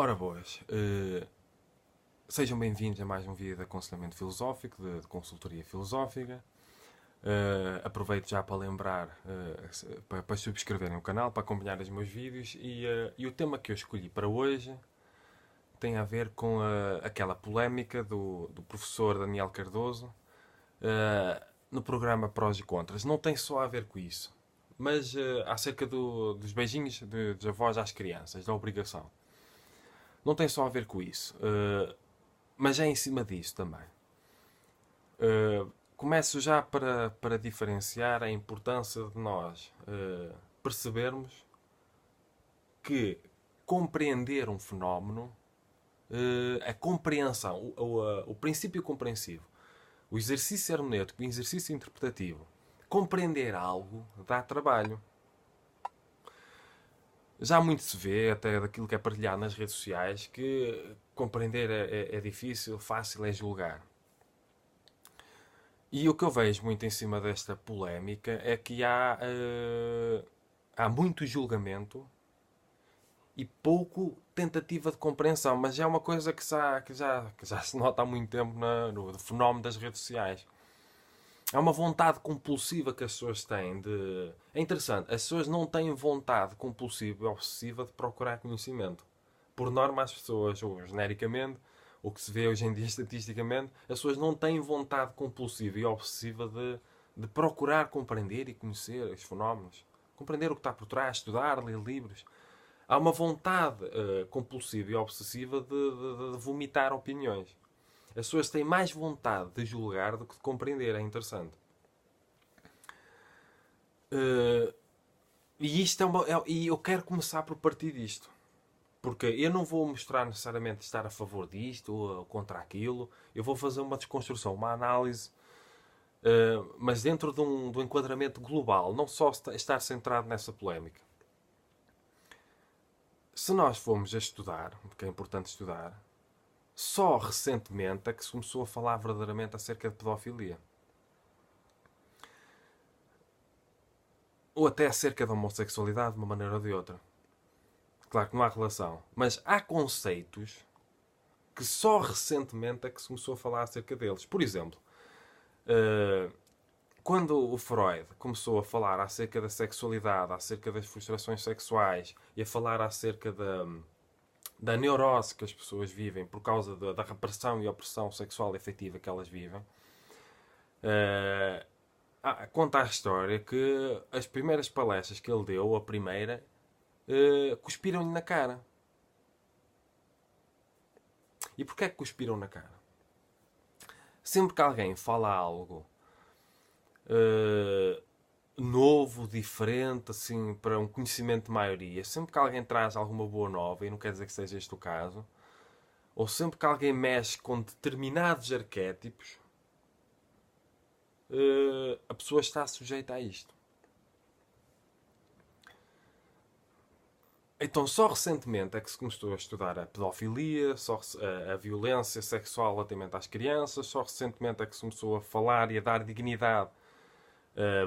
Ora boas, sejam bem-vindos a mais um vídeo de aconselhamento filosófico, de consultoria filosófica. Aproveito já para lembrar, para subscreverem o canal, para acompanhar os meus vídeos e o tema que eu escolhi para hoje tem a ver com aquela polémica do professor Daniel Cardoso no programa Prós e Contras. Não tem só a ver com isso, mas acerca dos beijinhos dos avós às crianças, da obrigação. Não tem só a ver com isso, mas é em cima disso também. Começo já para diferenciar a importância de nós percebermos que compreender um fenómeno, a compreensão, o princípio compreensivo, o exercício hermenêutico, o exercício interpretativo, compreender algo dá trabalho. Já muito se vê, até daquilo que é partilhado nas redes sociais, que compreender é difícil, fácil é julgar. E o que eu vejo muito em cima desta polémica é que há muito julgamento e pouco tentativa de compreensão, mas é uma coisa que já se nota há muito tempo no fenómeno das redes sociais. É uma vontade compulsiva que as pessoas têm de... É interessante, as pessoas não têm vontade compulsiva e obsessiva de procurar conhecimento. Por norma, as pessoas, ou genericamente, o que se vê hoje em dia estatisticamente, as pessoas não têm vontade compulsiva e obsessiva de procurar compreender e conhecer os fenómenos. Compreender o que está por trás, estudar, ler livros. Há uma vontade compulsiva e obsessiva de vomitar opiniões. As pessoas têm mais vontade de julgar do que de compreender. É interessante. E eu quero começar por partir disto. Porque eu não vou mostrar necessariamente estar a favor disto ou contra aquilo. Eu vou fazer uma desconstrução, uma análise, mas dentro de um enquadramento global. Não só estar centrado nessa polémica. Se nós formos a estudar, porque é importante estudar, só recentemente é que se começou a falar verdadeiramente acerca de pedofilia. Ou até acerca da homossexualidade de uma maneira ou de outra. Claro que não há relação. Mas há conceitos que só recentemente é que se começou a falar acerca deles. Por exemplo, quando o Freud começou a falar acerca da sexualidade, acerca das frustrações sexuais e a falar acerca da neurose que as pessoas vivem por causa da repressão e opressão sexual e afetiva que elas vivem, conta a história que as primeiras palestras que ele deu, a primeira, cuspiram-lhe na cara. E porquê é que cuspiram na cara? Sempre que alguém fala algo novo, diferente, assim, para um conhecimento de maioria, sempre que alguém traz alguma boa nova, e não quer dizer que seja este o caso, ou sempre que alguém mexe com determinados arquétipos, a pessoa está sujeita a isto. Então, só recentemente é que se começou a estudar a pedofilia, a violência sexual relativamente às crianças, só recentemente é que se começou a falar e a dar dignidade,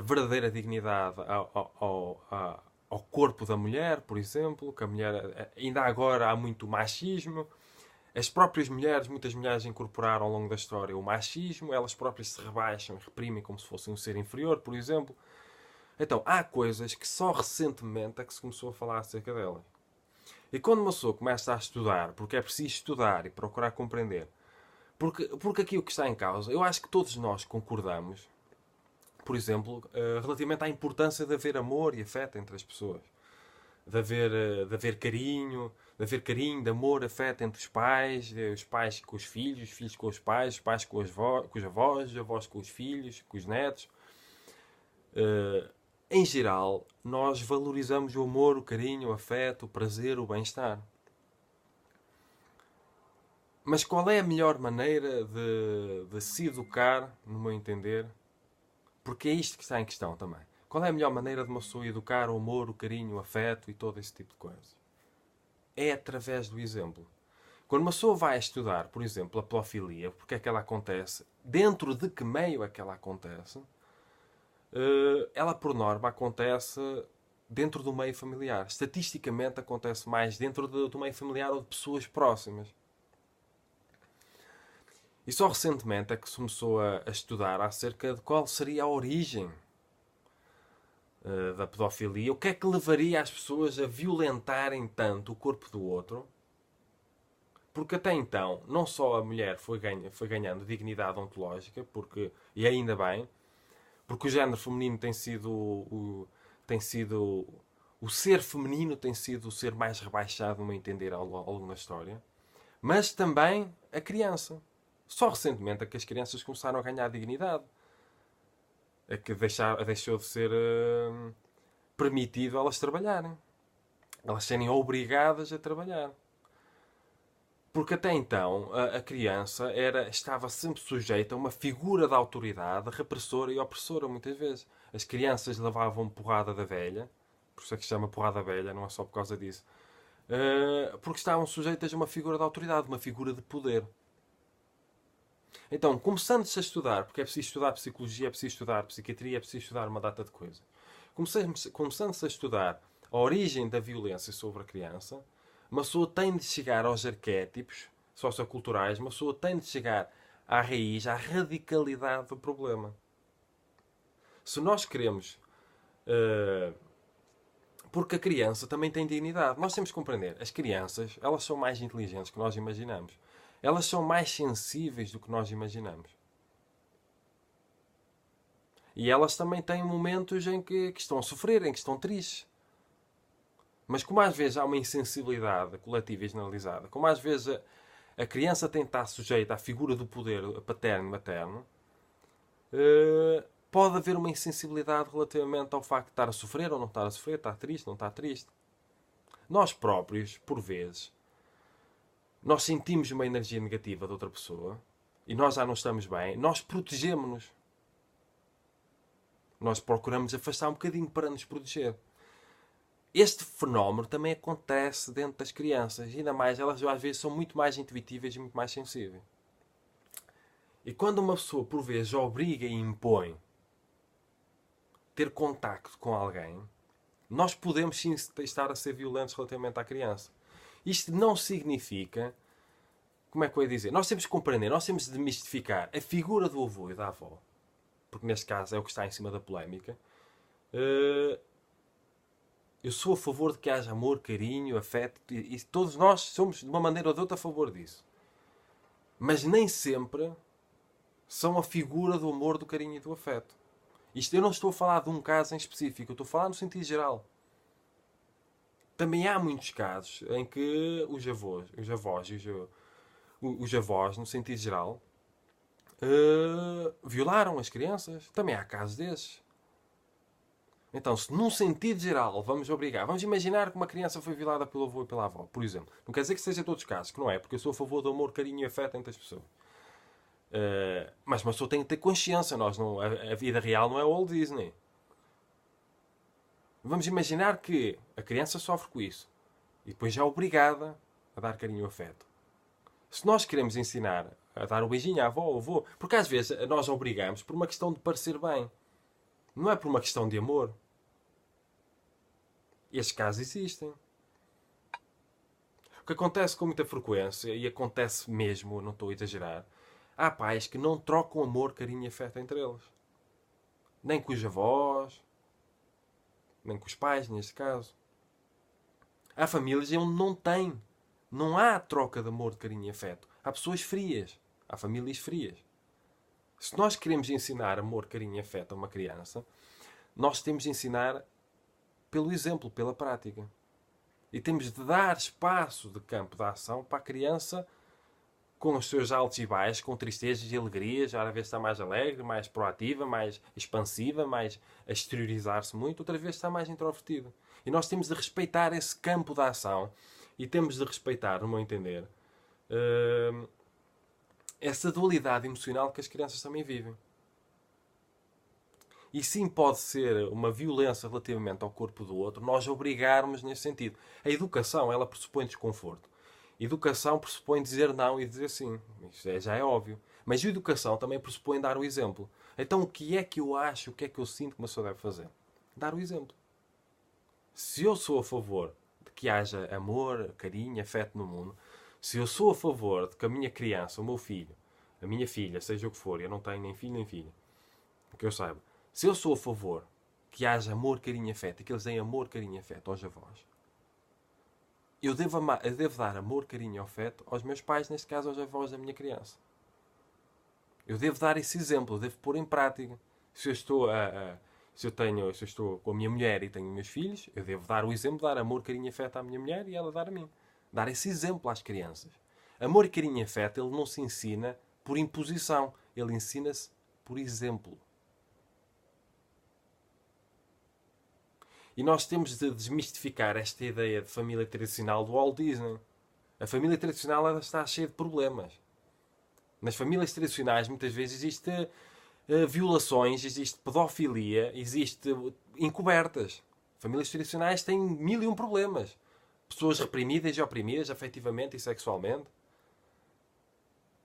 verdadeira dignidade ao corpo da mulher, por exemplo, que a mulher, ainda agora há muito machismo. As próprias mulheres, muitas mulheres incorporaram ao longo da história o machismo, elas próprias se rebaixam e reprimem como se fossem um ser inferior, por exemplo. Então, há coisas que só recentemente é que se começou a falar acerca delas. E quando uma pessoa começa a estudar, porque é preciso estudar e procurar compreender, porque aqui o que está em causa, eu acho que todos nós concordamos, por exemplo, relativamente à importância de haver amor e afeto entre as pessoas. De haver carinho, de amor, afeto entre os pais com os filhos com os pais com os avós, os avós com os filhos, com os netos. Em geral, nós valorizamos o amor, o carinho, o afeto, o prazer, o bem-estar. Mas qual é a melhor maneira de se educar, no meu entender? Porque é isto que está em questão também. Qual é a melhor maneira de uma pessoa educar o amor, o carinho, o afeto e todo esse tipo de coisas? É através do exemplo. Quando uma pessoa vai estudar, por exemplo, a pedofilia, porque é que ela acontece, dentro de que meio é que ela acontece, ela por norma acontece dentro do meio familiar. Estatisticamente acontece mais dentro do meio familiar ou de pessoas próximas. E só recentemente é que se começou a estudar acerca de qual seria a origem da pedofilia. O que é que levaria as pessoas a violentarem tanto o corpo do outro? Porque até então, não só a mulher foi ganhando dignidade ontológica, e ainda bem, porque o género feminino tem sido o ser feminino tem sido o ser mais rebaixado, no meu entender, ao longo da história, mas também a criança. Só recentemente é que as crianças começaram a ganhar dignidade. É que deixou de ser permitido elas trabalharem. Elas serem obrigadas a trabalhar. Porque até então a criança estava sempre sujeita a uma figura de autoridade repressora e opressora, muitas vezes. As crianças levavam porrada da velha, por isso é que se chama porrada velha, não é só por causa disso, porque estavam sujeitas a uma figura de autoridade, uma figura de poder. Então, começando-se a estudar, porque é preciso estudar psicologia, é preciso estudar psiquiatria, é preciso estudar uma data de coisas. Começando-se a estudar a origem da violência sobre a criança, uma pessoa tem de chegar aos arquétipos socioculturais, uma pessoa tem de chegar à raiz, à radicalidade do problema. Se nós queremos... porque a criança também tem dignidade. Nós temos que compreender. As crianças, elas são mais inteligentes do que nós imaginamos. Elas são mais sensíveis do que nós imaginamos. E elas também têm momentos em que estão a sofrer, em que estão tristes. Mas como às vezes há uma insensibilidade coletiva e generalizada, como às vezes a criança tem de estar sujeita à figura do poder paterno e materno, pode haver uma insensibilidade relativamente ao facto de estar a sofrer ou não estar a sofrer, estar triste, não estar triste. Nós próprios, por vezes, nós sentimos uma energia negativa de outra pessoa e nós já não estamos bem, nós protegemos-nos. Nós procuramos afastar um bocadinho para nos proteger. Este fenómeno também acontece dentro das crianças. Ainda mais, elas às vezes são muito mais intuitivas e muito mais sensíveis. E quando uma pessoa, por vezes, obriga e impõe ter contacto com alguém, nós podemos sim estar a ser violentos relativamente à criança. Isto não significa... Como é que eu ia dizer? Nós temos que compreender, nós temos de demistificar a figura do avô e da avó, porque neste caso é o que está em cima da polémica. Eu sou a favor de que haja amor, carinho, afeto, e todos nós somos, de uma maneira ou de outra, a favor disso. Mas nem sempre são a figura do amor, do carinho e do afeto. Isto eu não estou a falar de um caso em específico, eu estou a falar no sentido geral. Também há muitos casos em que os avós, no sentido geral, violaram as crianças. Também há casos desses. Então, se num sentido geral vamos imaginar que uma criança foi violada pelo avô e pela avó, por exemplo. Não quer dizer que seja todos os casos, que não é, porque eu sou a favor do amor, carinho e afeto entre as pessoas. Mas uma pessoa tem que ter consciência. A vida real não é Walt Disney. Vamos imaginar que a criança sofre com isso e depois já é obrigada a dar carinho e afeto. Se nós queremos ensinar a dar o beijinho à avó ou ao avô, porque às vezes nós obrigamos por uma questão de parecer bem, não é por uma questão de amor. Estes casos existem. O que acontece com muita frequência, e acontece mesmo, não estou a exagerar, há pais que não trocam amor, carinho e afeto entre eles. Nem com os avós, nem com os pais, neste caso. Há famílias onde não tem. Não há troca de amor, de carinho e afeto. Há pessoas frias. Há famílias frias. Se nós queremos ensinar amor, carinho e afeto a uma criança, nós temos de ensinar pelo exemplo, pela prática. E temos de dar espaço de campo de ação para a criança, com os seus altos e baixos, com tristezas e alegrias, às vezes está mais alegre, mais proativa, mais expansiva, mais a exteriorizar-se muito, outra vez está mais introvertido. E nós temos de respeitar esse campo de ação e temos de respeitar, no meu entender, essa dualidade emocional que as crianças também vivem. E sim pode ser uma violência relativamente ao corpo do outro, nós obrigarmos nesse sentido. A educação, ela pressupõe desconforto. A educação pressupõe dizer não e dizer sim. Isso já é óbvio. Mas a educação também pressupõe dar o exemplo. Então o que é que eu acho, o que é que eu sinto que uma pessoa deve fazer? Dar o exemplo. Se eu sou a favor de que haja amor, carinho, afeto no mundo, se eu sou a favor de que a minha criança, o meu filho, a minha filha, seja o que for, eu não tenho nem filho nem filha, que eu saiba, se eu sou a favor que haja amor, carinho e afeto e que eles deem amor, carinho e afeto aos avós, eu devo dar amor, carinho e afeto aos meus pais, neste caso aos avós da minha criança. Eu devo dar esse exemplo, eu devo pôr em prática. Se eu estou se eu estou com a minha mulher e tenho meus filhos, eu devo dar o exemplo, dar amor, carinho e afeto à minha mulher e ela dar a mim. Dar esse exemplo às crianças. Amor, carinho e afeto, ele não se ensina por imposição. Ele ensina-se por exemplo. E nós temos de desmistificar esta ideia de família tradicional do Walt Disney. A família tradicional ela está cheia de problemas. Nas famílias tradicionais, muitas vezes, existe violações, existe pedofilia, existe encobertas. Famílias tradicionais têm 1001 problemas. Pessoas reprimidas e oprimidas, afetivamente e sexualmente.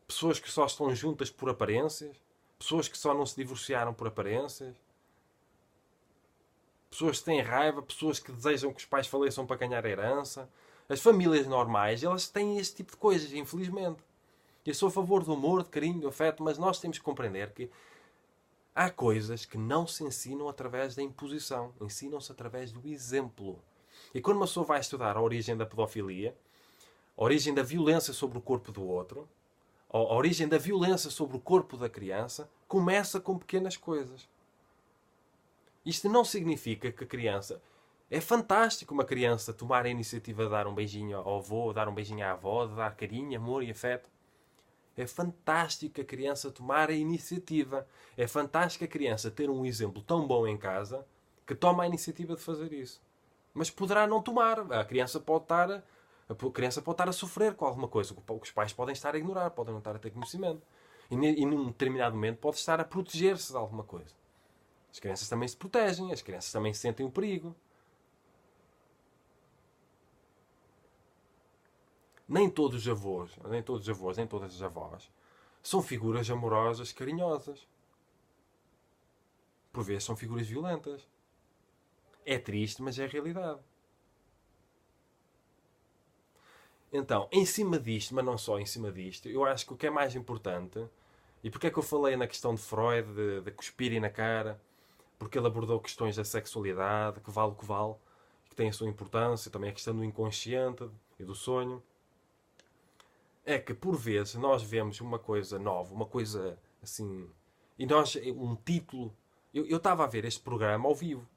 Pessoas que só estão juntas por aparências. Pessoas que só não se divorciaram por aparências. Pessoas que têm raiva, pessoas que desejam que os pais faleçam para ganhar a herança. As famílias normais, elas têm este tipo de coisas, infelizmente. Eu sou a favor do amor, de carinho, do afeto, mas nós temos que compreender que há coisas que não se ensinam através da imposição. Ensinam-se através do exemplo. E quando uma pessoa vai estudar a origem da pedofilia, a origem da violência sobre o corpo do outro, a origem da violência sobre o corpo da criança, começa com pequenas coisas. Isto não significa que a criança... É fantástico uma criança tomar a iniciativa de dar um beijinho ao avô, dar um beijinho à avó, de dar carinho, amor e afeto. É fantástico a criança tomar a iniciativa. É fantástico a criança ter um exemplo tão bom em casa que toma a iniciativa de fazer isso. Mas poderá não tomar. A criança pode estar a sofrer com alguma coisa que os pais podem estar a ignorar, podem não estar a ter conhecimento. E num determinado momento pode estar a proteger-se de alguma coisa. As crianças também se protegem, as crianças também sentem o perigo. Nem todos os avós, nem todas as avós são figuras amorosas, carinhosas. Por vezes são figuras violentas. É triste, mas é a realidade. Então, em cima disto, mas não só em cima disto, eu acho que o que é mais importante, e porque é que eu falei na questão de Freud, de cuspirem na cara, porque ele abordou questões da sexualidade, que vale o que vale, que tem a sua importância, também a questão do inconsciente e do sonho, é que por vezes nós vemos uma coisa nova, uma coisa assim, e nós, um título, eu estava a ver este programa ao vivo,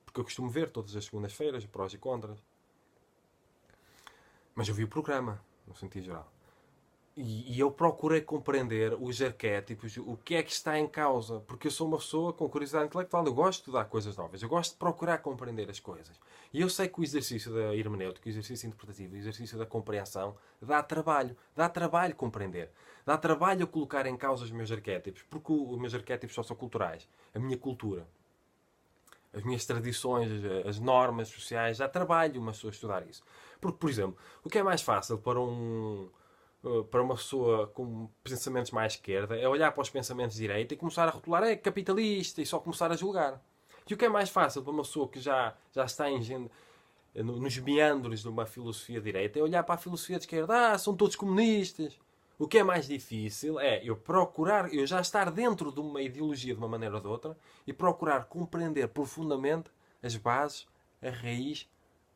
porque eu costumo ver todas as segundas-feiras, prós e contras, mas eu vi o programa, no sentido geral. E eu procurei compreender os arquétipos, o que é que está em causa. Porque eu sou uma pessoa com curiosidade intelectual. Eu gosto de estudar coisas novas. Eu gosto de procurar compreender as coisas. E eu sei que o exercício da hermenêutica, o exercício interpretativo, o exercício da compreensão dá trabalho. Dá trabalho compreender. Dá trabalho colocar em causa os meus arquétipos. Porque os meus arquétipos só são culturais. A minha cultura. As minhas tradições, as normas sociais. Dá trabalho uma pessoa estudar isso. Porque, por exemplo, o que é mais fácil para uma pessoa com pensamentos mais esquerda é olhar para os pensamentos de direita e começar a rotular é capitalista e só começar a julgar. E o que é mais fácil para uma pessoa que já está nos meandros de uma filosofia de direita é olhar para a filosofia de esquerda, são todos comunistas. O que é mais difícil é eu já estar dentro de uma ideologia de uma maneira ou de outra e procurar compreender profundamente as bases, a raiz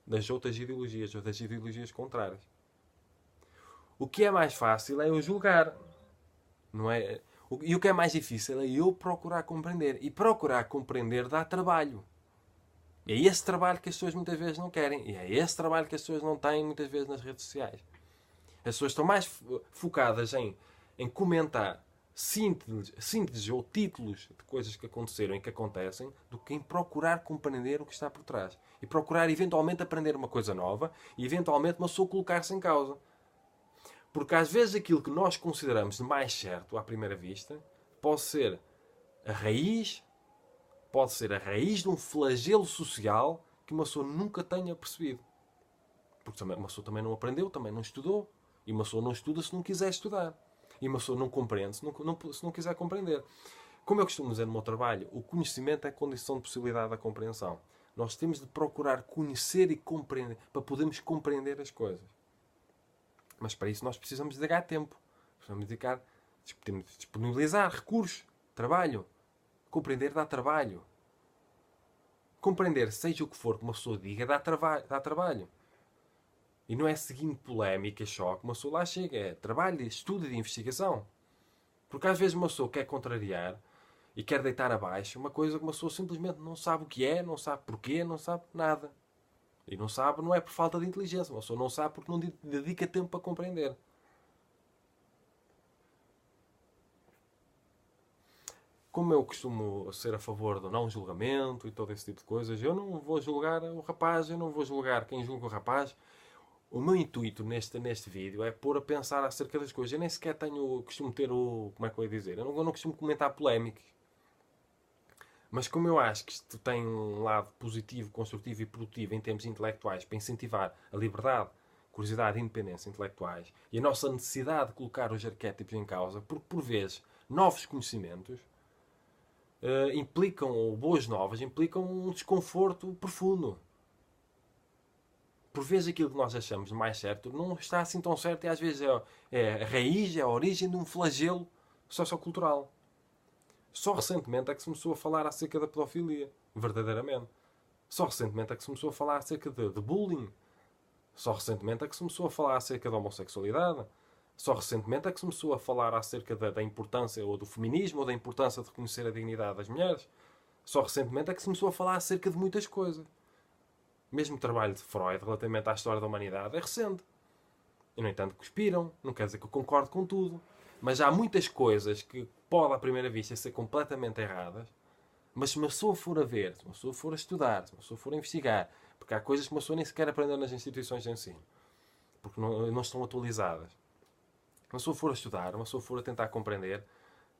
das outras ideologias ou das ideologias contrárias. O que é mais fácil é eu julgar. Não é? E o que é mais difícil é eu procurar compreender. E procurar compreender dá trabalho. E é esse trabalho que as pessoas muitas vezes não querem. E é esse trabalho que as pessoas não têm muitas vezes nas redes sociais. As pessoas estão mais focadas em comentar sínteses ou títulos de coisas que aconteceram e que acontecem do que em procurar compreender o que está por trás. E procurar eventualmente aprender uma coisa nova e eventualmente uma pessoa colocar-se em causa. Porque às vezes aquilo que nós consideramos de mais certo à primeira vista pode ser a raiz de um flagelo social que uma pessoa nunca tenha percebido. Porque uma pessoa também não aprendeu, também não estudou. E uma pessoa não estuda se não quiser estudar. E uma pessoa não compreende se não quiser compreender. Como eu costumo dizer no meu trabalho, o conhecimento é condição de possibilidade da compreensão. Nós temos de procurar conhecer e compreender, para podermos compreender as coisas. Mas para isso nós precisamos dedicar tempo. Precisamos disponibilizar recursos, trabalho. Compreender dá trabalho. Compreender, seja o que for que uma pessoa diga, dá trabalho. E não é seguindo polémica, choque, uma pessoa lá chega. É trabalho, estudo e investigação. Porque às vezes uma pessoa quer contrariar e quer deitar abaixo uma coisa que uma pessoa simplesmente não sabe o que é, não sabe porquê, não sabe nada. E não sabe, não é por falta de inteligência. Uma pessoa não sabe porque não dedica tempo para compreender. Como eu costumo ser a favor do não julgamento e todo esse tipo de coisas, eu não vou julgar o rapaz, eu não vou julgar quem julga o rapaz. O meu intuito neste vídeo é pôr a pensar acerca das coisas. Eu nem sequer costumo ter o... Como é que eu ia dizer? Eu não costumo comentar polémicas. Mas como eu acho que isto tem um lado positivo, construtivo e produtivo em termos intelectuais para incentivar a liberdade, curiosidade e independência intelectuais e a nossa necessidade de colocar os arquétipos em causa, porque por vezes novos conhecimentos implicam, ou boas novas, implicam um desconforto profundo. Por vezes aquilo que nós achamos mais certo não está assim tão certo e às vezes é a raiz, é a origem de um flagelo sociocultural. Só recentemente é que se começou a falar acerca da pedofilia, verdadeiramente. Só recentemente é que se começou a falar acerca de bullying. Só recentemente é que se começou a falar acerca da homossexualidade. Só recentemente é que se começou a falar acerca da importância ou do feminismo ou da importância de reconhecer a dignidade das mulheres. Só recentemente é que se começou a falar acerca de muitas coisas. Mesmo o trabalho de Freud relativamente à história da humanidade é recente. E, no entanto, cuspiram. Não quer dizer que eu concordo com tudo. Mas há muitas coisas que podem, à primeira vista, ser completamente erradas. Mas se uma pessoa for a ver, se uma pessoa for a estudar, se uma pessoa for a investigar, porque há coisas que uma pessoa nem sequer aprendeu nas instituições de ensino, porque não estão atualizadas. Se uma pessoa for a estudar, uma pessoa for a tentar compreender,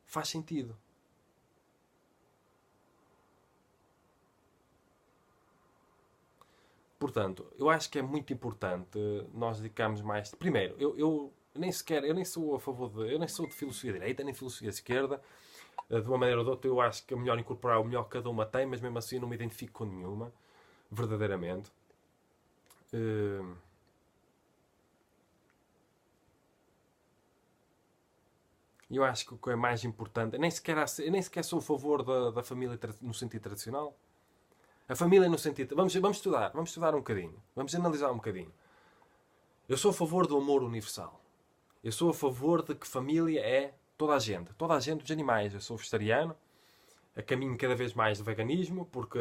faz sentido. Portanto, eu acho que é muito importante nós dedicarmos mais... Primeiro, eu nem sou a favor de... Eu nem sou de filosofia direita, nem filosofia esquerda. De uma maneira ou de outra, eu acho que é melhor incorporar o melhor que cada uma tem, mas mesmo assim eu não me identifico com nenhuma. Verdadeiramente. E eu acho que o que é mais importante... Eu nem sequer sou a favor da família no sentido tradicional. A família no sentido... Vamos estudar um bocadinho. Vamos analisar um bocadinho. Eu sou a favor do amor universal. Eu sou a favor de que família é toda a gente. Toda a gente dos animais. Eu sou vegetariano. A caminho cada vez mais do veganismo, porque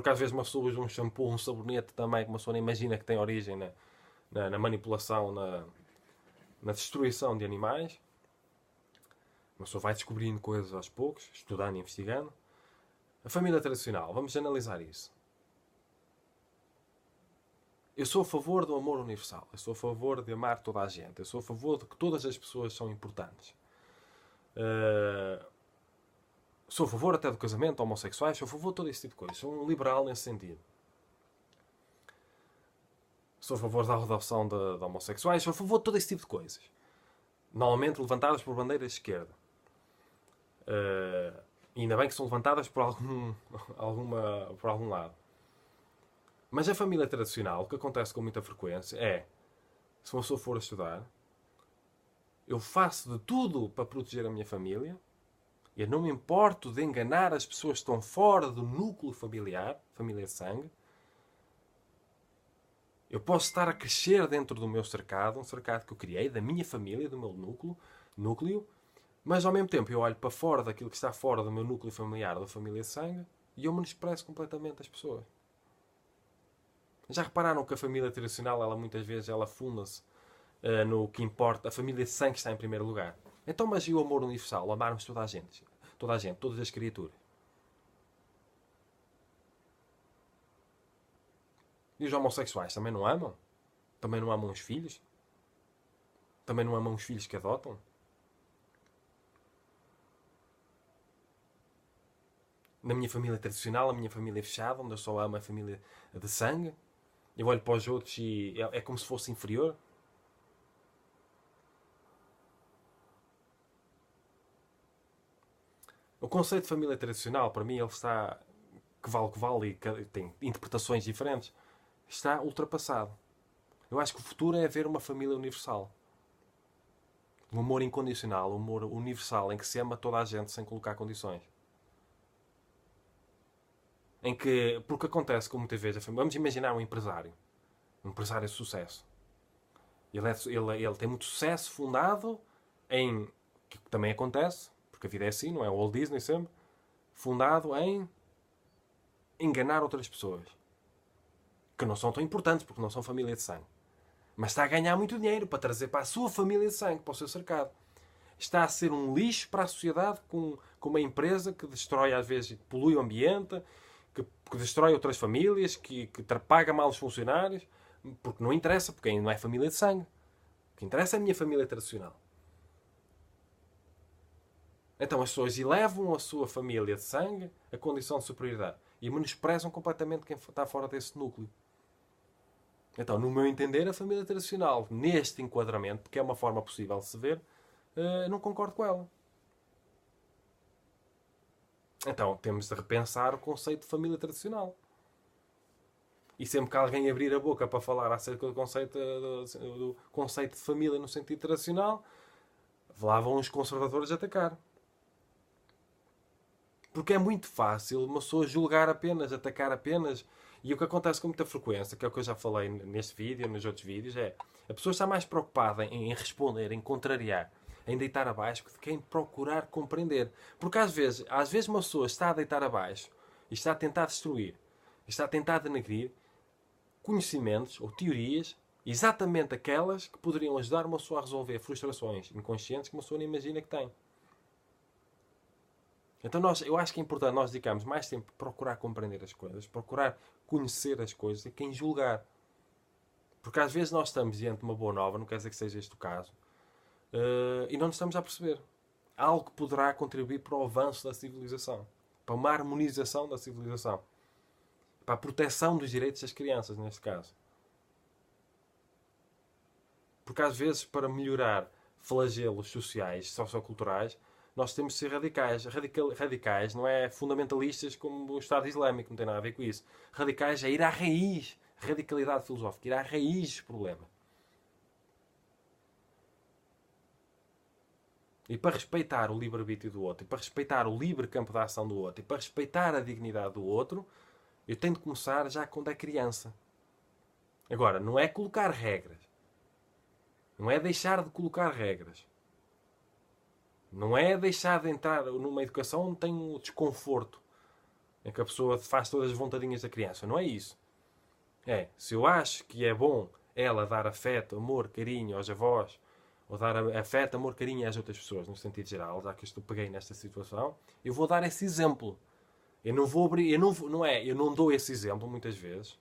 às vezes uma pessoa usa um shampoo, um sabonete também, que uma pessoa nem imagina que tem origem na manipulação, na destruição de animais. Uma pessoa vai descobrindo coisas aos poucos, estudando e investigando. A família tradicional, vamos analisar isso. Eu sou a favor do amor universal. Eu sou a favor de amar toda a gente. Eu sou a favor de que todas as pessoas são importantes. Sou a favor até do casamento, homossexuais. Sou a favor de todo esse tipo de coisas. Sou um liberal nesse sentido. Sou a favor da adoção de homossexuais. Sou a favor de todo esse tipo de coisas. Normalmente levantadas por bandeiras de esquerda. E ainda bem que são levantadas por algum lado. Mas a família tradicional, o que acontece com muita frequência é, se uma pessoa for a estudar, eu faço de tudo para proteger a minha família, eu não me importo de enganar as pessoas que estão fora do núcleo familiar, família de sangue. Eu posso estar a crescer dentro do meu cercado, um cercado que eu criei, da minha família, do meu núcleo, mas ao mesmo tempo eu olho para fora daquilo que está fora do meu núcleo familiar, da família de sangue, e eu menosprezo completamente as pessoas. Já repararam que a família tradicional, ela muitas vezes, ela funda-se no que importa, a família de sangue está em primeiro lugar. Então, mas e o amor universal? O amarmos toda a gente, todas as criaturas. E os homossexuais também não amam? Também não amam os filhos? Também não amam os filhos que adotam? Na minha família tradicional, a minha família fechada, onde eu só amo a família de sangue, eu olho para os outros e é como se fosse inferior. O conceito de família tradicional, para mim, ele está o que vale e tem interpretações diferentes, está ultrapassado. Eu acho que o futuro é haver uma família universal. Um amor incondicional, um amor universal, em que se ama toda a gente sem colocar condições. Em que, porque acontece com muitas vezes, vamos imaginar um empresário de sucesso. Ele tem muito sucesso fundado em, que também acontece, porque a vida é assim, não é? O Walt Disney sempre, fundado em enganar outras pessoas. Que não são tão importantes, porque não são família de sangue. Mas está a ganhar muito dinheiro para trazer para a sua família de sangue, para o seu cercado. Está a ser um lixo para a sociedade com uma empresa que destrói, às vezes, polui o ambiente, que destrói outras famílias, que paga mal os funcionários, porque não interessa, porque não é família de sangue. O que interessa é a minha família tradicional. Então as pessoas elevam a sua família de sangue a condição de superioridade e menosprezam completamente quem está fora desse núcleo. Então, no meu entender, a família tradicional, neste enquadramento, porque é uma forma possível de se ver, não concordo com ela. Então, temos de repensar o conceito de família tradicional. E sempre que alguém abrir a boca para falar acerca do conceito de família no sentido tradicional, lá vão os conservadores atacar. Porque é muito fácil uma pessoa julgar apenas, atacar apenas. E o que acontece com muita frequência, que é o que eu já falei neste vídeo, nos outros vídeos, é a pessoa está mais preocupada em responder, em contrariar, em deitar abaixo, do que em procurar compreender. Porque às vezes uma pessoa está a deitar abaixo e está a tentar destruir, está a tentar denegrir conhecimentos ou teorias, exatamente aquelas que poderiam ajudar uma pessoa a resolver frustrações inconscientes que uma pessoa nem imagina que tem. Então eu acho que é importante nós dedicarmos mais tempo a procurar compreender as coisas, procurar conhecer as coisas, e quem julgar. Porque às vezes nós estamos diante de uma boa nova, não quer dizer que seja este o caso, e não nos estamos a perceber. Algo que poderá contribuir para o avanço da civilização, para uma harmonização da civilização, para a proteção dos direitos das crianças, neste caso. Porque às vezes, para melhorar flagelos sociais, socioculturais, nós temos de ser radicais. Radicais não é fundamentalistas como o Estado Islâmico, não tem nada a ver com isso. Radicais é ir à raiz. Radicalidade filosófica, ir à raiz do problema. E para respeitar o livre-arbítrio do outro, e para respeitar o livre campo de ação do outro, e para respeitar a dignidade do outro, eu tenho de começar já quando é criança. Agora, não é colocar regras. Não é deixar de colocar regras. Não é deixar de entrar numa educação onde tem um desconforto, em que a pessoa faz todas as vontadinhas da criança. Não é isso. É, se eu acho que é bom ela dar afeto, amor, carinho aos avós, ou dar afeto, amor, carinho às outras pessoas, no sentido geral, já que eu peguei nesta situação, eu vou dar esse exemplo. Eu não vou abrir, eu não dou esse exemplo muitas vezes,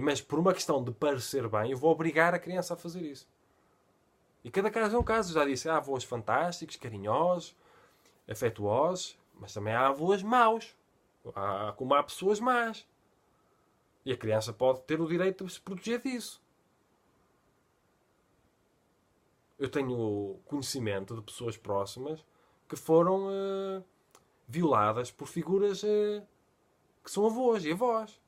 mas por uma questão de parecer bem, eu vou obrigar a criança a fazer isso. E cada caso é um caso. Já disse, há avós fantásticos, carinhosos, afetuosos, mas também há avós maus. Como há pessoas más. E a criança pode ter o direito de se proteger disso. Eu tenho conhecimento de pessoas próximas que foram violadas por figuras que são avós e avós.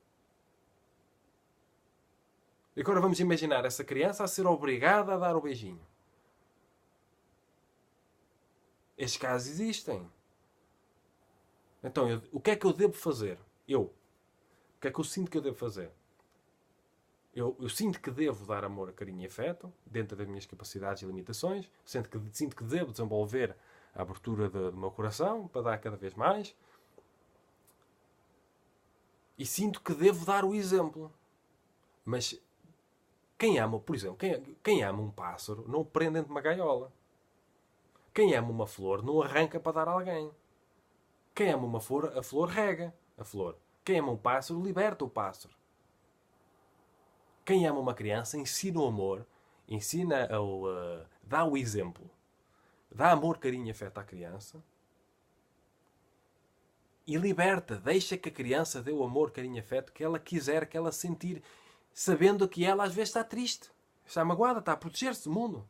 E agora vamos imaginar essa criança a ser obrigada a dar o beijinho. Estes casos existem. Então, o que é que eu devo fazer? O que é que eu sinto que eu devo fazer? Eu sinto que devo dar amor, carinho e afeto, dentro das minhas capacidades e limitações. Sinto que devo desenvolver a abertura do meu coração para dar cada vez mais. E sinto que devo dar o exemplo. Mas quem ama, por exemplo, quem ama um pássaro não o prende dentro de uma gaiola. Quem ama uma flor não arranca para dar a alguém. Quem ama uma flor, a flor rega a flor. Quem ama um pássaro, liberta o pássaro. Quem ama uma criança, ensina o amor, dá o exemplo. Dá amor, carinho e afeto à criança. E liberta, deixa que a criança dê o amor, carinho e afeto que ela quiser, que ela sentir, sabendo que ela às vezes está triste, está magoada, está a proteger-se do mundo.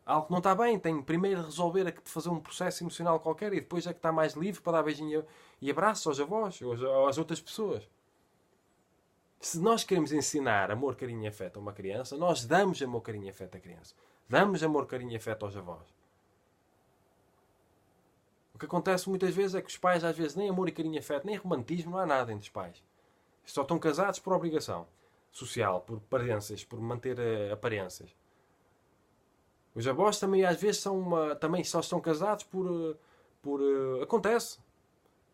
Algo que não está bem, tem primeiro de resolver, fazer um processo emocional qualquer e depois é que está mais livre para dar beijinho e abraços aos avós ou às outras pessoas. Se nós queremos ensinar amor, carinho e afeto a uma criança, nós damos amor, carinho e afeto à criança. Damos amor, carinho e afeto aos avós. O que acontece muitas vezes é que os pais, às vezes, nem amor e carinho e afeto, nem romantismo, não há nada entre os pais. Só estão casados por obrigação social, por aparências, por manter aparências. Os avós também, às vezes, também só estão casados acontece.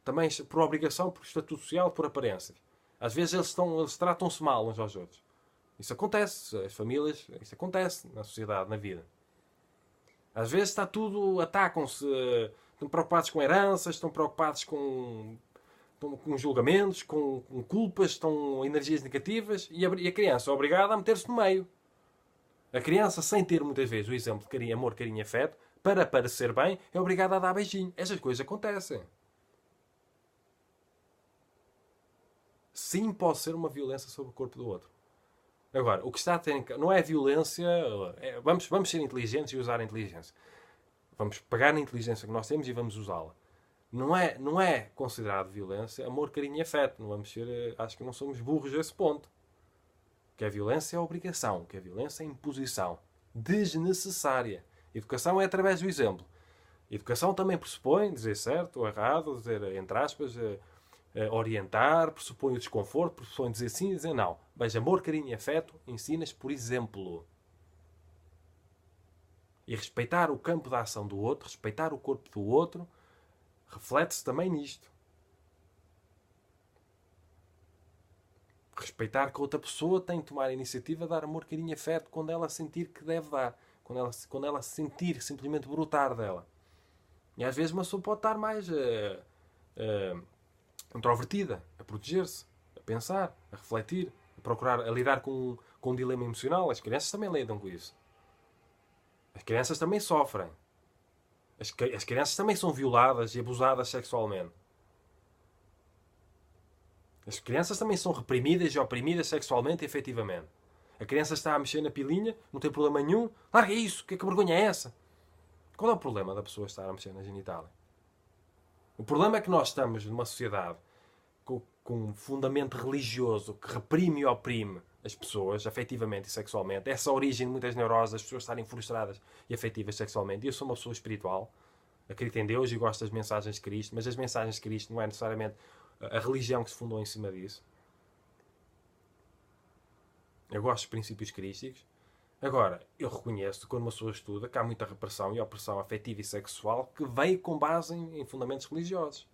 Também por obrigação, por estatuto social, por aparências. Às vezes eles tratam-se mal uns aos outros. Isso acontece. As famílias, isso acontece na sociedade, na vida. Às vezes está tudo, atacam-se, estão preocupados com heranças, estão preocupados com julgamentos, com culpas, estão energias negativas e a criança é obrigada a meter-se no meio. A criança, sem ter muitas vezes o exemplo de carinho, amor, carinho e afeto, para parecer bem, é obrigada a dar beijinho. Essas coisas acontecem. Sim, pode ser uma violência sobre o corpo do outro. Agora, o que está a ter não é violência. Vamos ser inteligentes e usar a inteligência. Vamos pegar na inteligência que nós temos e vamos usá-la. Não é considerado violência amor, carinho e afeto. Não vamos ser, acho que não somos burros a esse ponto. O que é violência é obrigação. O que é violência é imposição. Desnecessária. Educação é através do exemplo. Educação também pressupõe dizer certo ou errado, dizer, entre aspas, orientar, pressupõe o desconforto, pressupõe dizer sim e dizer não. Mas amor, carinho e afeto ensinas por exemplo. E respeitar o campo da ação do outro, respeitar o corpo do outro, reflete-se também nisto. Respeitar que a outra pessoa tem de tomar a iniciativa de dar amor, carinho e afeto quando ela sentir que deve dar. Quando ela sentir simplesmente brotar dela. E às vezes uma pessoa pode estar mais introvertida, a proteger-se, a pensar, a refletir, a procurar, a lidar com um dilema emocional. As crianças também lidam com isso. As crianças também sofrem. As crianças também são violadas e abusadas sexualmente. As crianças também são reprimidas e oprimidas sexualmente e efetivamente. A criança está a mexer na pilinha, não tem problema nenhum. Larga isso, que vergonha é essa? Qual é o problema da pessoa estar a mexer na genitália? O problema é que nós estamos numa sociedade com um fundamento religioso que reprime e oprime as pessoas, afetivamente e sexualmente. Essa é a origem de muitas neuroses, as pessoas estarem frustradas e afetivas sexualmente. E eu sou uma pessoa espiritual, acredito em Deus e gosto das mensagens de Cristo, mas as mensagens de Cristo não é necessariamente a religião que se fundou em cima disso. Eu gosto dos princípios crísticos. Agora, eu reconheço que quando uma pessoa estuda que há muita repressão e opressão afetiva e sexual que veio com base em fundamentos religiosos.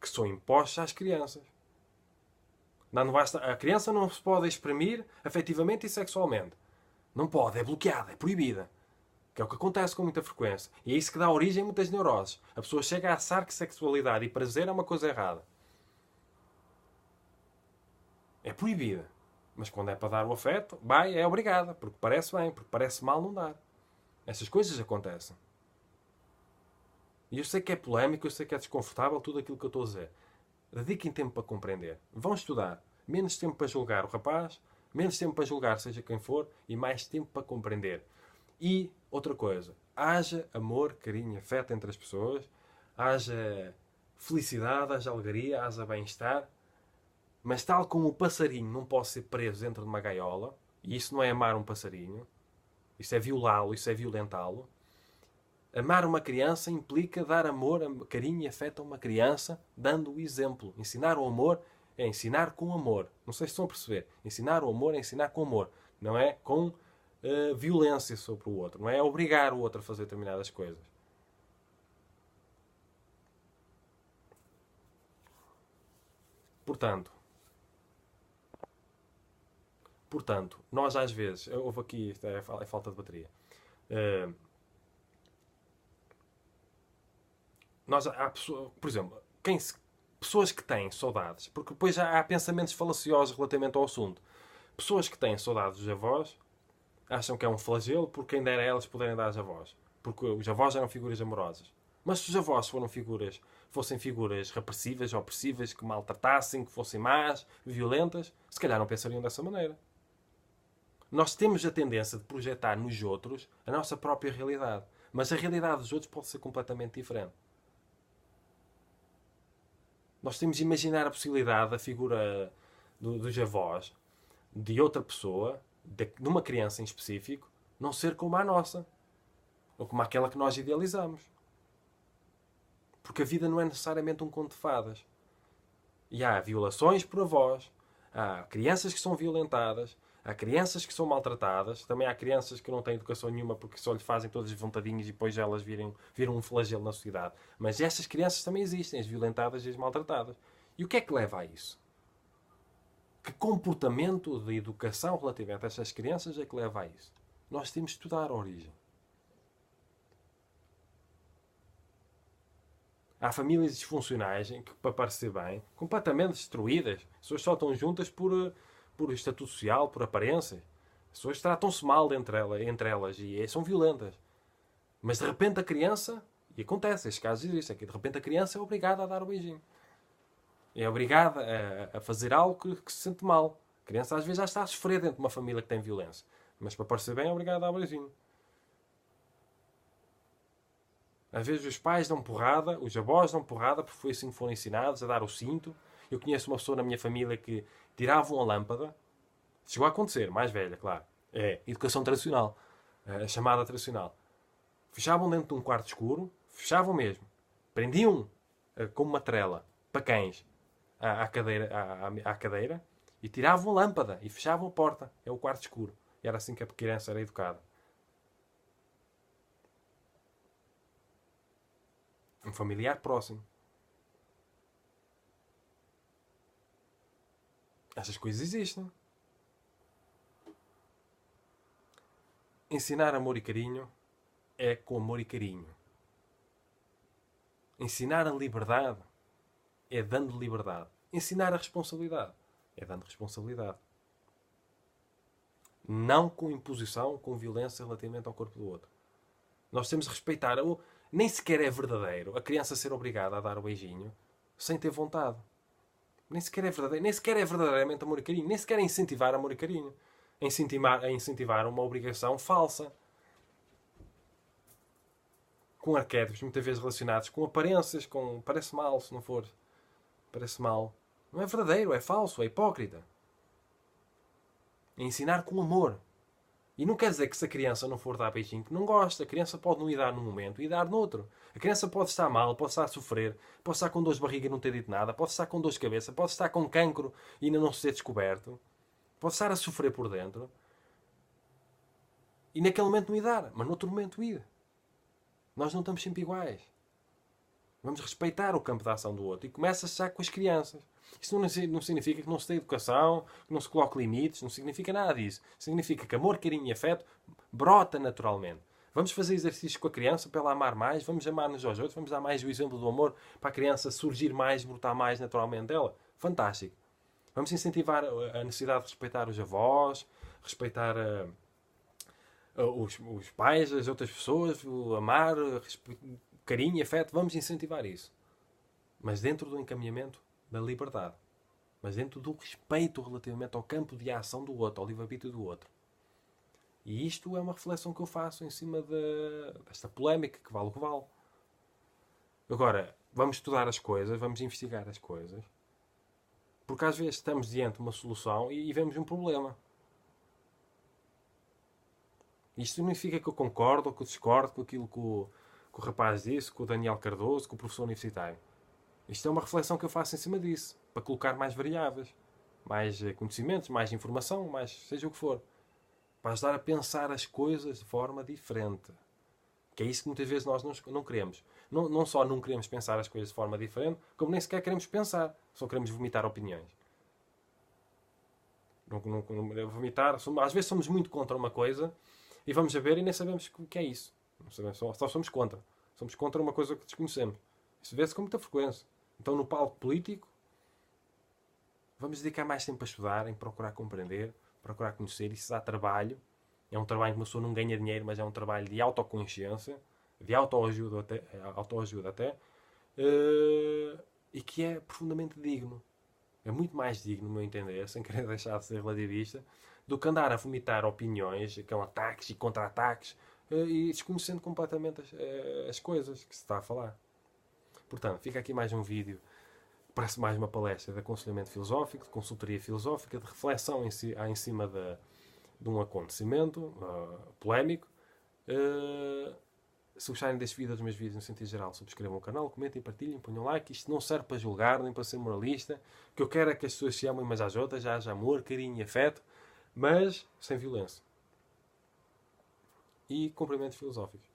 Que são impostos às crianças. Não basta, a criança não se pode exprimir afetivamente e sexualmente. Não pode, é bloqueada, é proibida. Que é o que acontece com muita frequência. E é isso que dá origem a muitas neuroses. A pessoa chega a achar que sexualidade e prazer é uma coisa errada. É proibida. Mas quando é para dar o afeto, é obrigada. Porque parece bem, porque parece mal não dar. Essas coisas acontecem. E eu sei que é polémico, eu sei que é desconfortável tudo aquilo que eu estou a dizer. Dediquem tempo para compreender. Vão estudar. Menos tempo para julgar o rapaz, menos tempo para julgar seja quem for e mais tempo para compreender. E outra coisa. Haja amor, carinho, afeto entre as pessoas. Haja felicidade, haja alegria, haja bem-estar. Mas tal como o passarinho não pode ser preso dentro de uma gaiola, e isso não é amar um passarinho, isso é violá-lo, isso é violentá-lo. Amar uma criança implica dar amor, carinho e afeto a uma criança, dando o exemplo. Ensinar o amor é ensinar com amor. Não sei se estão a perceber. Ensinar o amor é ensinar com amor. Não é com violência sobre o outro. Não é obrigar o outro a fazer determinadas coisas. Portanto, nós às vezes... Houve aqui... Isto é falta de bateria. Por exemplo, pessoas que têm saudades, porque depois há pensamentos falaciosos relativamente ao assunto. Pessoas que têm saudades dos avós acham que é um flagelo porque quem dera a elas poderem dar aos avós. Porque os avós eram figuras amorosas. Mas se os avós fossem figuras repressivas, opressivas, que maltratassem, que fossem más, violentas, se calhar não pensariam dessa maneira. Nós temos a tendência de projetar nos outros a nossa própria realidade. Mas a realidade dos outros pode ser completamente diferente. Nós temos de imaginar a possibilidade da figura dos avós, de outra pessoa, de uma criança em específico, não ser como a nossa. Ou como aquela que nós idealizamos. Porque a vida não é necessariamente um conto de fadas. E há violações por avós, há crianças que são violentadas, há crianças que são maltratadas, também há crianças que não têm educação nenhuma porque só lhe fazem todas as vontadinhas e depois elas viram um flagelo na sociedade. Mas essas crianças também existem, as violentadas e as maltratadas. E o que é que leva a isso? Que comportamento de educação relativamente a essas crianças é que leva a isso? Nós temos de estudar a origem. Há famílias disfuncionais em que, para parecer bem, completamente destruídas. As pessoas só estão juntas por estatuto social, por aparência. As pessoas tratam-se mal entre elas e são violentas. Mas de repente a criança, e acontece, estes casos existem, que de repente a criança é obrigada a dar o beijinho. É obrigada a fazer algo que se sente mal. A criança às vezes já está a sofrer dentro de uma família que tem violência. Mas para parecer bem é obrigada a dar o beijinho. Às vezes os pais dão porrada, os avós dão porrada porque foi assim que foram ensinados a dar o cinto. Eu conheço uma pessoa na minha família que tiravam a lâmpada. Chegou a acontecer, mais velha, claro. É educação tradicional. A chamada tradicional. Fechavam dentro de um quarto escuro. Fechavam mesmo. Prendiam como uma trela para cães à cadeira e tiravam a lâmpada e fechavam a porta. É o quarto escuro. E era assim que a criança era educada. Um familiar próximo. Essas coisas existem. Ensinar amor e carinho é com amor e carinho. Ensinar a liberdade é dando liberdade. Ensinar a responsabilidade é dando responsabilidade. Não com imposição, com violência relativamente ao corpo do outro. Nós temos de respeitar. Nem sequer é verdadeiro a criança ser obrigada a dar o beijinho sem ter vontade. Nem sequer é verdadeiro. Nem sequer é verdadeiramente amor e carinho. Nem sequer é incentivar amor e carinho. É incentivar uma obrigação falsa. Com arquétipos muitas vezes relacionados com aparências, com parece mal se não for. Parece mal. Não é verdadeiro, é falso, é hipócrita. É ensinar com amor. E não quer dizer que se a criança não for dar beijinho que não gosta. A criança pode não ir dar num momento e dar noutro. A criança pode estar mal, pode estar a sofrer, pode estar com dor de barriga e não ter dito nada, pode estar com dor de cabeça, pode estar com cancro e ainda não ser descoberto, pode estar a sofrer por dentro e naquele momento não ir dar, mas noutro momento ir. Nós não estamos sempre iguais. Vamos respeitar o campo de ação do outro. E começa-se já com as crianças. Isso não significa que não se dê educação, que não se coloque limites, não significa nada disso. Significa que amor, carinho e afeto brota naturalmente. Vamos fazer exercícios com a criança para ela amar mais, vamos amar-nos aos outros, vamos dar mais o exemplo do amor para a criança surgir mais, brotar mais naturalmente dela. Fantástico. Vamos incentivar a necessidade de respeitar os avós, respeitar os pais, as outras pessoas, o amar, carinho e afeto. Vamos incentivar isso. Mas dentro do encaminhamento da liberdade. Mas dentro do respeito relativamente ao campo de ação do outro, ao livre-arbítrio do outro. E isto é uma reflexão que eu faço em cima desta polémica, que vale o que vale. Agora, vamos estudar as coisas, vamos investigar as coisas, porque às vezes estamos diante de uma solução e vemos um problema. Isto não significa que eu concordo ou que eu discordo com aquilo que o rapaz disse, com o Daniel Cardoso, com o professor universitário. Isto é uma reflexão que eu faço em cima disso, para colocar mais variáveis, mais conhecimentos, mais informação, mais seja o que for. Para ajudar a pensar as coisas de forma diferente. Que é isso que muitas vezes nós não queremos. Não só não queremos pensar as coisas de forma diferente, como nem sequer queremos pensar. Só queremos vomitar opiniões. Vomitar. Às vezes somos muito contra uma coisa e vamos a ver e nem sabemos o que é isso. Não sabemos, só somos contra. Somos contra uma coisa que desconhecemos. Isso vê-se com muita frequência. Então, no palco político, vamos dedicar mais tempo a estudar, em procurar compreender, procurar conhecer. Isso dá trabalho. É um trabalho que uma pessoa não ganha dinheiro, mas é um trabalho de autoconsciência, de autoajuda até, e que é profundamente digno. é muito mais digno, no meu entender, sem querer deixar de ser relativista, do que andar a vomitar opiniões, com ataques e contra-ataques, e desconhecendo completamente as coisas que se está a falar. Portanto, fica aqui mais um vídeo, parece mais uma palestra de aconselhamento filosófico, de consultoria filosófica, de reflexão em cima de um acontecimento polémico. Se gostarem deste vídeo ou dos meus vídeos no sentido geral, subscrevam o canal, comentem, partilhem, ponham like. Isto não serve para julgar, nem para ser moralista. O que eu quero é que as pessoas se amem umas às outras, já haja amor, carinho e afeto, mas sem violência. E cumprimentos filosóficos.